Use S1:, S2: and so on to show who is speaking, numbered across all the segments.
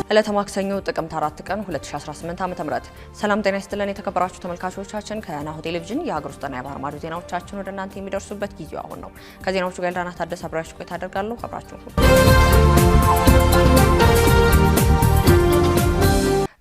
S1: ዕለተ ማክሰኞ ጥቅምት 4 ቀን 2018 ዓ.ም ሰላም ጤና ይስጥልን የተከበራችሁ ተመልካቾቻችን ከናሁ ቴሌቪዥን የሀገር ውስጥና የባህር ማዶ ዜናዎቻችን ወደ እናንተ የሚደርሱበት ጊዜው አሁን ነው። ከዜናዎቹ ጋር ዳና ታደሰ አብራችሁ ቆይታ አደርጋለሁ። አብራችሁን ሁኑ።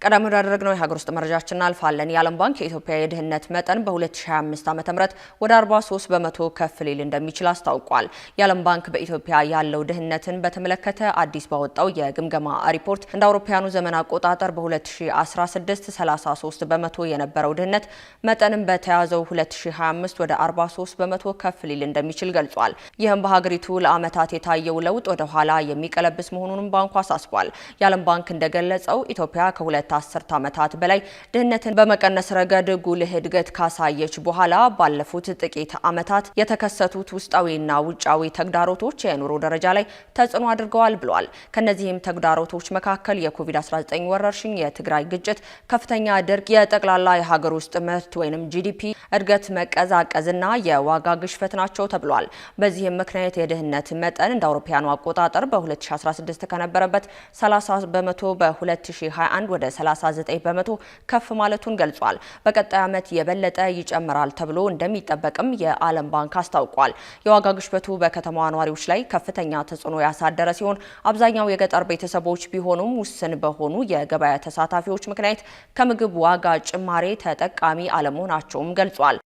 S1: ቀዳሚ ወዳደረግነው የሀገር ውስጥ መረጃችን እናልፋለን። የዓለም ባንክ የኢትዮጵያ የድህነት መጠን በ2025 ዓ.ም ወደ 43 በመቶ ከፍ ሊል እንደሚችል አስታውቋል። የዓለም ባንክ በኢትዮጵያ ያለው ድህነትን በተመለከተ አዲስ ባወጣው የግምገማ ሪፖርት እንደ አውሮፓውያኑ ዘመን አቆጣጠር በ2016 33 በመቶ የነበረው ድህነት መጠንም በተያዘው 2025 ወደ 43 በመቶ ከፍ ሊል እንደሚችል ገልጿል። ይህም በሀገሪቱ ለዓመታት የታየው ለውጥ ወደ ኋላ የሚቀለብስ መሆኑንም ባንኩ አሳስቧል። የዓለም ባንክ እንደገለጸው ኢትዮጵያ ከሁለት አስርት ዓመታት በላይ ድህነትን በመቀነስ ረገድ ጉልህ እድገት ካሳየች በኋላ ባለፉት ጥቂት ዓመታት የተከሰቱት ውስጣዊና ውጫዊ ተግዳሮቶች የኑሮ ደረጃ ላይ ተጽዕኖ አድርገዋል ብሏል። ከነዚህም ተግዳሮቶች መካከል የኮቪድ-19 ወረርሽኝ፣ የትግራይ ግጭት፣ ከፍተኛ ድርቅ፣ የጠቅላላ የሀገር ውስጥ ምርት ወይንም ጂዲፒ እድገት መቀዛቀዝና የዋጋ ግሽበት ናቸው ተብሏል። በዚህም ምክንያት የድህነት መጠን እንደ አውሮፓውያኑ አቆጣጠር በ2016 ከነበረበት 30 በመቶ በ2021 ወደ 39 በመቶ ከፍ ማለቱን ገልጿል። በቀጣይ ዓመት የበለጠ ይጨምራል ተብሎ እንደሚጠበቅም የዓለም ባንክ አስታውቋል። የዋጋ ግሽበቱ በከተማዋ ነዋሪዎች ላይ ከፍተኛ ተጽዕኖ ያሳደረ ሲሆን አብዛኛው የገጠር ቤተሰቦች ቢሆኑም ውስን በሆኑ የገበያ ተሳታፊዎች ምክንያት ከምግብ ዋጋ ጭማሬ ተጠቃሚ አለመሆናቸውም ገልጿል።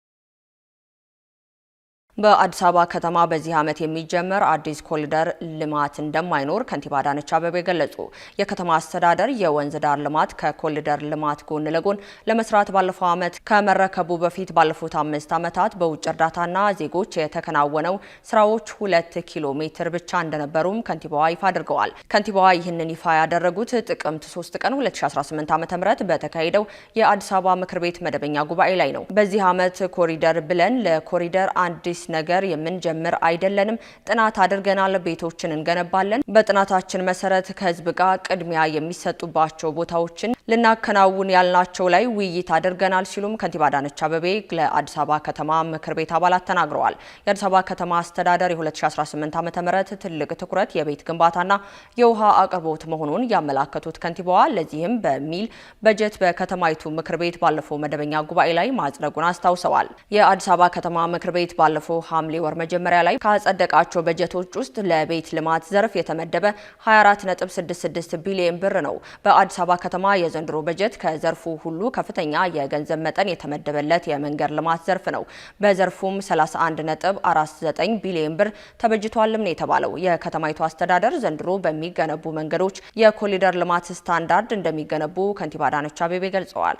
S1: በአዲስ አበባ ከተማ በዚህ ዓመት የሚጀመር አዲስ ኮሪደር ልማት እንደማይኖር ከንቲባ አዳነች አቤቤ ገለጹ። የከተማ አስተዳደር የወንዝ ዳር ልማት ከኮሪደር ልማት ጎን ለጎን ለመስራት ባለፈው ዓመት ከመረከቡ በፊት ባለፉት 5 ዓመታት በውጭ እርዳታና ዜጎች የተከናወነው ስራዎች 2 ኪሎ ሜትር ብቻ እንደነበሩም ከንቲባዋ ይፋ አድርገዋል። ከንቲባዋ ይህንን ይፋ ያደረጉት ጥቅምት 3 ቀን 2018 ዓ.ም በተካሄደው የአዲስ አበባ ምክር ቤት መደበኛ ጉባኤ ላይ ነው። በዚህ ዓመት ኮሪደር ብለን ለኮሪደር አዲስ ነገር የምንጀምር አይደለንም። ጥናት አድርገናል፣ ቤቶችን እንገነባለን። በጥናታችን መሰረት ከህዝብ ጋር ቅድሚያ የሚሰጡባቸው ቦታዎችን ልናከናውን ያልናቸው ላይ ውይይት አድርገናል ሲሉም ከንቲባ አዳነች አቤቤ ለአዲስ አበባ ከተማ ምክር ቤት አባላት ተናግረዋል። የአዲስ አበባ ከተማ አስተዳደር የ2018 ዓ.ም ትልቅ ትኩረት የቤት ግንባታና የውሃ አቅርቦት መሆኑን ያመላከቱት ከንቲባዋ ለዚህም በሚል በጀት በከተማይቱ ምክር ቤት ባለፈው መደበኛ ጉባኤ ላይ ማጽደቁን አስታውሰዋል። የአዲስ አበባ ከተማ ምክር ቤት ባለፈው ሐምሌ ወር መጀመሪያ ላይ ካጸደቃቸው በጀቶች ውስጥ ለቤት ልማት ዘርፍ የተመደበ 24.66 ቢሊዮን ብር ነው። በአዲስ አበባ ከተማ የዘንድሮ በጀት ከዘርፉ ሁሉ ከፍተኛ የገንዘብ መጠን የተመደበለት የመንገድ ልማት ዘርፍ ነው። በዘርፉም 31.49 ቢሊዮን ብር ተበጅቷልም ነው የተባለው። የከተማይቱ አስተዳደር ዘንድሮ በሚገነቡ መንገዶች የኮሪደር ልማት ስታንዳርድ እንደሚገነቡ ከንቲባ አዳነች አቤቤ ገልጸዋል።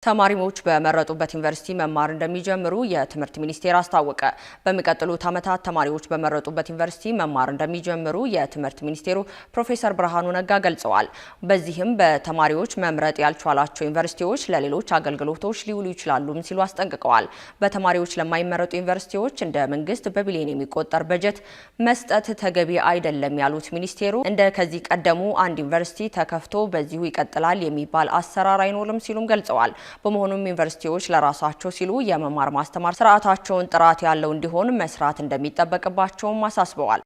S1: ተማሪዎች በመረጡበት ዩኒቨርሲቲ መማር እንደሚጀምሩ የትምህርት ሚኒስቴር አስታወቀ። በሚቀጥሉት ዓመታት ተማሪዎች በመረጡበት ዩኒቨርሲቲ መማር እንደሚጀምሩ የትምህርት ሚኒስቴሩ ፕሮፌሰር ብርሃኑ ነጋ ገልጸዋል። በዚህም በተማሪዎች መምረጥ ያልቻላቸው ዩኒቨርሲቲዎች ለሌሎች አገልግሎቶች ሊውሉ ይችላሉም ሲሉ አስጠንቅቀዋል። በተማሪዎች ለማይመረጡ ዩኒቨርሲቲዎች እንደ መንግስት በቢሊዮን የሚቆጠር በጀት መስጠት ተገቢ አይደለም ያሉት ሚኒስቴሩ እንደ ከዚህ ቀደሙ አንድ ዩኒቨርሲቲ ተከፍቶ በዚሁ ይቀጥላል የሚባል አሰራር አይኖርም ሲሉም ገልጸዋል። በመሆኑም ዩኒቨርሲቲዎች ለራሳቸው ሲሉ የመማር ማስተማር ስርዓታቸውን ጥራት ያለው እንዲሆን መስራት እንደሚጠበቅባቸውም አሳስበዋል።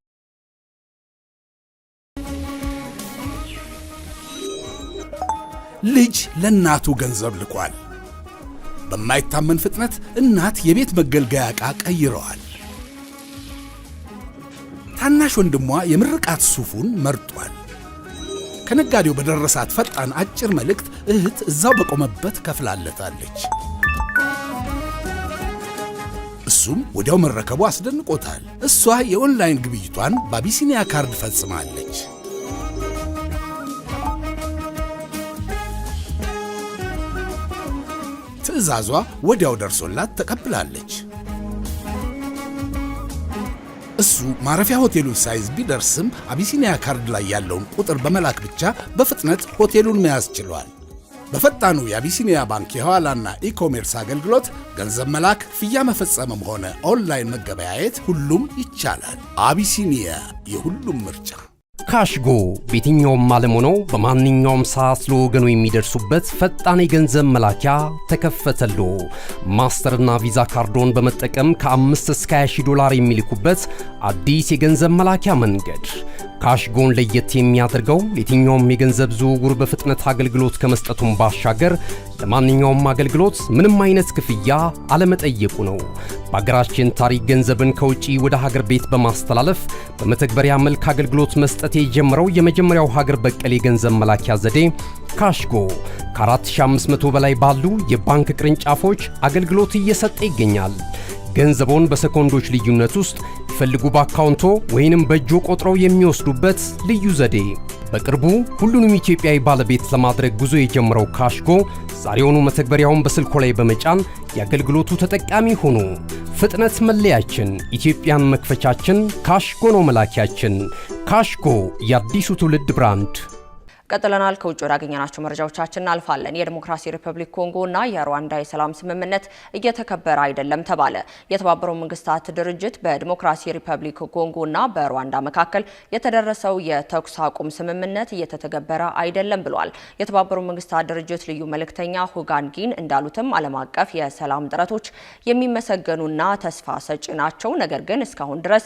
S2: ልጅ ለእናቱ ገንዘብ ልኳል። በማይታመን ፍጥነት እናት የቤት መገልገያ ዕቃ ቀይረዋል። ታናሽ ወንድሟ የምርቃት ሱፉን መርጧል። ከነጋዴው በደረሳት ፈጣን አጭር መልእክት እህት እዛው በቆመበት ከፍላለታለች። እሱም ወዲያው መረከቡ አስደንቆታል። እሷ የኦንላይን ግብይቷን በአቢሲኒያ ካርድ ፈጽማለች። ትዕዛዟ ወዲያው ደርሶላት ተቀብላለች። እሱ ማረፊያ ሆቴሉን ሳይዝ ቢደርስም አቢሲኒያ ካርድ ላይ ያለውን ቁጥር በመላክ ብቻ በፍጥነት ሆቴሉን መያዝ ችሏል። በፈጣኑ የአቢሲኒያ ባንክ የሐዋላና ኢኮሜርስ አገልግሎት ገንዘብ መላክ፣ ክፍያ መፈጸምም ሆነ ኦንላይን መገበያየት ሁሉም ይቻላል። አቢሲኒያ የሁሉም ምርጫ።
S3: ካሽጎ በየትኛውም ዓለም ሆነው በማንኛውም ሰዓት ለወገኑ የሚደርሱበት ፈጣን የገንዘብ መላኪያ ተከፈተሎ። ማስተርና ቪዛ ካርዶን በመጠቀም ከ5 እስከ $20,000 የሚልኩበት አዲስ የገንዘብ መላኪያ መንገድ። ካሽጎን ለየት የሚያደርገው የትኛውም የገንዘብ ዝውውር በፍጥነት አገልግሎት ከመስጠቱም ባሻገር ለማንኛውም አገልግሎት ምንም አይነት ክፍያ አለመጠየቁ ነው። በአገራችን ታሪክ ገንዘብን ከውጪ ወደ ሀገር ቤት በማስተላለፍ በመተግበሪያ መልክ አገልግሎት መስጠት የጀመረው የመጀመሪያው ሀገር በቀል የገንዘብ መላኪያ ዘዴ ካሽጎ ከ4500 በላይ ባሉ የባንክ ቅርንጫፎች አገልግሎት እየሰጠ ይገኛል። ገንዘቦን በሰኮንዶች ልዩነት ውስጥ ይፈልጉ በአካውንቶ ወይንም በእጆ ቆጥረው የሚወስዱበት ልዩ ዘዴ። በቅርቡ ሁሉንም ኢትዮጵያዊ ባለቤት ለማድረግ ጉዞ የጀመረው ካሽጎ ዛሬውኑ መተግበሪያውን በስልኮ ላይ በመጫን የአገልግሎቱ ተጠቃሚ ሆኑ። ፍጥነት መለያችን፣ ኢትዮጵያን መክፈቻችን፣ ካሽጎ ነው መላኪያችን። ካሽጎ የአዲሱ ትውልድ ብራንድ።
S1: ቀጥለናል። ከውጭ ወዳገኘናቸው መረጃዎቻችን እናልፋለን። የዲሞክራሲ ሪፐብሊክ ኮንጎ እና የሩዋንዳ የሰላም ስምምነት እየተከበረ አይደለም ተባለ። የተባበሩት መንግስታት ድርጅት በዲሞክራሲ ሪፐብሊክ ኮንጎ እና በሩዋንዳ መካከል የተደረሰው የተኩስ አቁም ስምምነት እየተተገበረ አይደለም ብሏል። የተባበሩት መንግስታት ድርጅት ልዩ መልእክተኛ ሁጋንጊን እንዳሉትም ዓለም አቀፍ የሰላም ጥረቶች የሚመሰገኑና ተስፋ ሰጪ ናቸው፣ ነገር ግን እስካሁን ድረስ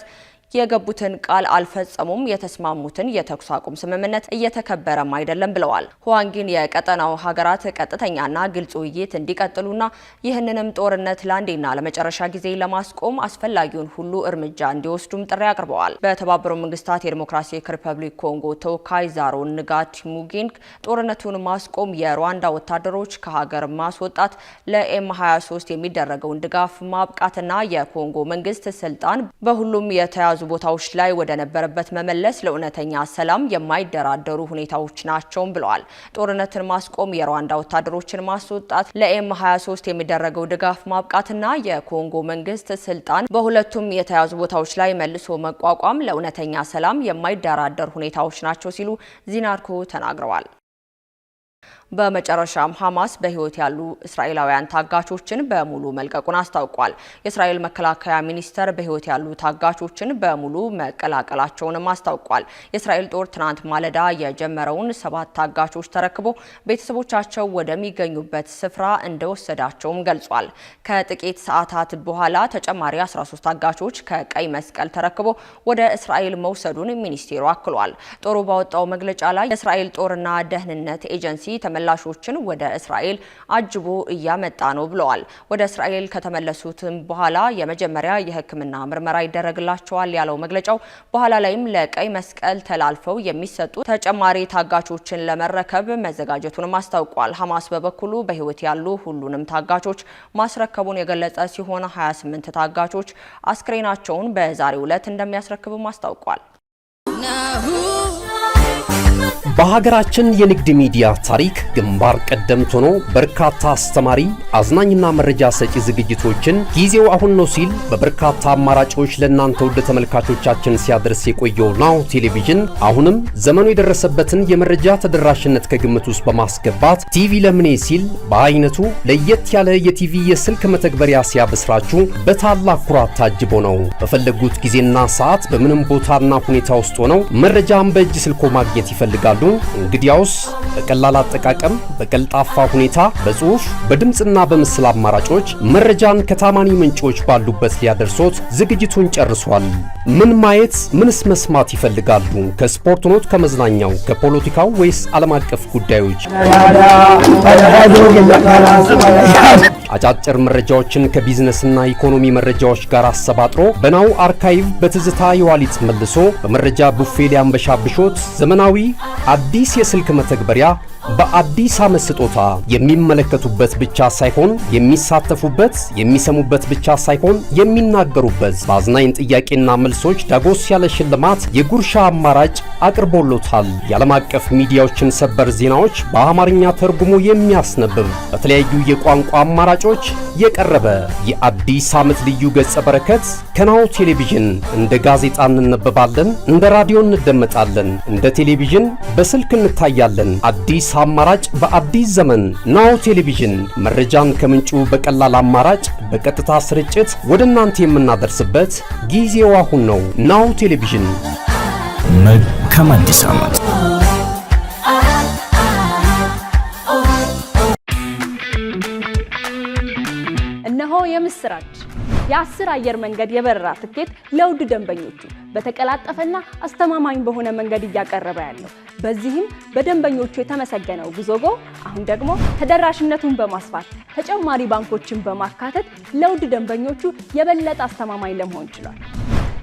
S1: የገቡትን ቃል አልፈጸሙም። የተስማሙትን የተኩስ አቁም ስምምነት እየተከበረም አይደለም ብለዋል። ሁዋንጊን የቀጠናው ሀገራት ቀጥተኛና ግልጽ ውይይት እንዲቀጥሉና ይህንንም ጦርነት ለአንዴና ለመጨረሻ ጊዜ ለማስቆም አስፈላጊውን ሁሉ እርምጃ እንዲወስዱም ጥሪ አቅርበዋል። በተባበሩት መንግስታት የዲሞክራቲክ ሪፐብሊክ ኮንጎ ተወካይ ዛሮ ንጋቲሙጊን ጦርነቱን ማስቆም፣ የሩዋንዳ ወታደሮች ከሀገር ማስወጣት፣ ለኤም23 የሚደረገውን ድጋፍ ማብቃትና የኮንጎ መንግስት ስልጣን በሁሉም የተያዙ ቦታዎች ላይ ወደ ነበረበት መመለስ ለእውነተኛ ሰላም የማይደራደሩ ሁኔታዎች ናቸው ብለዋል። ጦርነትን ማስቆም፣ የሩዋንዳ ወታደሮችን ማስወጣት፣ ለኤም23 የሚደረገው ድጋፍ ማብቃትና የኮንጎ መንግስት ስልጣን በሁለቱም የተያዙ ቦታዎች ላይ መልሶ መቋቋም ለእውነተኛ ሰላም የማይደራደሩ ሁኔታዎች ናቸው ሲሉ ዚናርኮ ተናግረዋል። በመጨረሻም ሐማስ በህይወት ያሉ እስራኤላውያን ታጋቾችን በሙሉ መልቀቁን አስታውቋል። የእስራኤል መከላከያ ሚኒስቴር በህይወት ያሉ ታጋቾችን በሙሉ መቀላቀላቸውንም አስታውቋል። የእስራኤል ጦር ትናንት ማለዳ የጀመረውን 7 ታጋቾች ተረክቦ ቤተሰቦቻቸው ወደሚገኙበት ስፍራ እንደወሰዳቸውም ገልጿል። ከጥቂት ሰዓታት በኋላ ተጨማሪ 13 ታጋቾች ከቀይ መስቀል ተረክቦ ወደ እስራኤል መውሰዱን ሚኒስቴሩ አክሏል። ጦሩ ባወጣው መግለጫ ላይ የእስራኤል ጦርና ደህንነት ኤጀንሲ ተመላሾችን ወደ እስራኤል አጅቦ እያመጣ ነው ብለዋል። ወደ እስራኤል ከተመለሱትም በኋላ የመጀመሪያ የሕክምና ምርመራ ይደረግላቸዋል ያለው መግለጫው በኋላ ላይም ለቀይ መስቀል ተላልፈው የሚሰጡ ተጨማሪ ታጋቾችን ለመረከብ መዘጋጀቱንም አስታውቋል። ሐማስ በበኩሉ በህይወት ያሉ ሁሉንም ታጋቾች ማስረከቡን የገለጸ ሲሆን 28 ታጋቾች አስክሬናቸውን በዛሬው ዕለት እንደሚያስረክብም አስታውቋል።
S3: በሀገራችን የንግድ ሚዲያ ታሪክ ግንባር ቀደምት ሆኖ በርካታ አስተማሪ፣ አዝናኝና መረጃ ሰጪ ዝግጅቶችን ጊዜው አሁን ነው ሲል በበርካታ አማራጮች ለእናንተ ውድ ተመልካቾቻችን ሲያደርስ የቆየው ናሁ ቴሌቪዥን አሁንም ዘመኑ የደረሰበትን የመረጃ ተደራሽነት ከግምት ውስጥ በማስገባት ቲቪ ለምኔ ሲል በአይነቱ ለየት ያለ የቲቪ የስልክ መተግበሪያ ሲያበስራችሁ በታላቅ ኩራት ታጅቦ ነው። በፈለጉት ጊዜና ሰዓት በምንም ቦታና ሁኔታ ውስጥ ሆነው መረጃን በእጅ ስልኮ ማግኘት ይፈልጋሉ። እንግዲያውስ በቀላል አጠቃቀም በቀልጣፋ ሁኔታ በጽሁፍ በድምጽና በምስል አማራጮች መረጃን ከታማኒ ምንጮች ባሉበት ሊያደርሶት ዝግጅቱን ጨርሷል። ምን ማየት ምንስ መስማት ይፈልጋሉ? ከስፖርት ኖት፣ ከመዝናኛው፣ ከፖለቲካው ወይስ ዓለም አቀፍ ጉዳዮች? አጫጭር መረጃዎችን ከቢዝነስና ኢኮኖሚ መረጃዎች ጋር አሰባጥሮ በናሁ አርካይቭ በትዝታ የዋሊት መልሶ በመረጃ ቡፌ ሊያንበሻብሾት ዘመናዊ አዲስ የስልክ መተግበሪያ በአዲስ ዓመት ስጦታ የሚመለከቱበት ብቻ ሳይሆን የሚሳተፉበት፣ የሚሰሙበት ብቻ ሳይሆን የሚናገሩበት በአዝናኝ ጥያቄና መልሶች ዳጎስ ያለ ሽልማት የጉርሻ አማራጭ አቅርቦሎታል። የዓለም አቀፍ ሚዲያዎችን ሰበር ዜናዎች በአማርኛ ተርጉሞ የሚያስነብብ በተለያዩ የቋንቋ አማራጮች የቀረበ የአዲስ ዓመት ልዩ ገጸ በረከት ከናሁ ቴሌቪዥን። እንደ ጋዜጣ እንነበባለን፣ እንደ ራዲዮ እንደመጣለን፣ እንደ ቴሌቪዥን በስልክ እንታያለን። አዲስ አማራጭ በአዲስ ዘመን ናሁ ቴሌቪዥን። መረጃን ከምንጩ በቀላል አማራጭ በቀጥታ ስርጭት ወደ እናንተ የምናደርስበት ጊዜው አሁን ነው። ናሁ ቴሌቪዥን።
S4: መልካም አዲስ ዓመት።
S5: እነሆ የምስራች! የ10 አየር መንገድ የበረራ ትኬት ለውድ ደንበኞቹ በተቀላጠፈና አስተማማኝ በሆነ መንገድ እያቀረበ ያለው። በዚህም በደንበኞቹ የተመሰገነው ጉዞጎ አሁን ደግሞ ተደራሽነቱን በማስፋት ተጨማሪ ባንኮችን በማካተት ለውድ ደንበኞቹ የበለጠ አስተማማኝ ለመሆን ችሏል።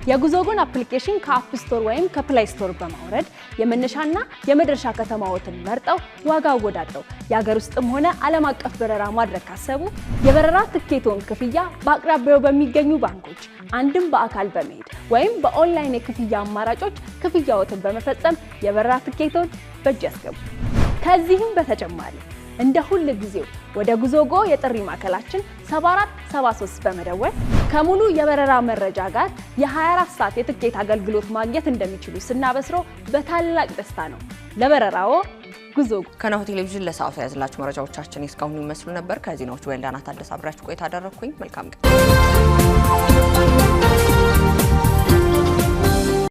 S5: የጉዞጎን አፕሊኬሽን ከአፕ ስቶር ወይም ከፕሌይ ስቶር በማውረድ የመነሻና የመድረሻ ከተማዎትን መርጠው ዋጋ አወዳድረው የሀገር ውስጥም ሆነ ዓለም አቀፍ በረራ ማድረግ ካሰቡ የበረራ ትኬቶን ክፍያ በአቅራቢያው በሚገኙ ባንኮች አንድም በአካል በመሄድ ወይም በኦንላይን የክፍያ አማራጮች ክፍያዎትን በመፈጸም የበረራ ትኬቶን በእጅ ያስገቡ። ከዚህም በተጨማሪ እንደ ሁሉ ጊዜው ወደ ጉዞጎ የጥሪ ማዕከላችን 7473 በመደወል ከሙሉ የበረራ መረጃ ጋር የ24 ሰዓት የትኬት አገልግሎት ማግኘት እንደሚችሉ ስናበስሮ በታላቅ ደስታ ነው። ለበረራዎ ጉዞጎ።
S1: ከናሁ ቴሌቪዥን ለሰዓቱ ያዝላችሁ መረጃዎቻችን እስካሁን ይመስሉ ነበር። ከዜናዎቹ ወንዳና ታደሰ አብራችሁ ቆይታ አደረኩኝ። መልካም ቀን።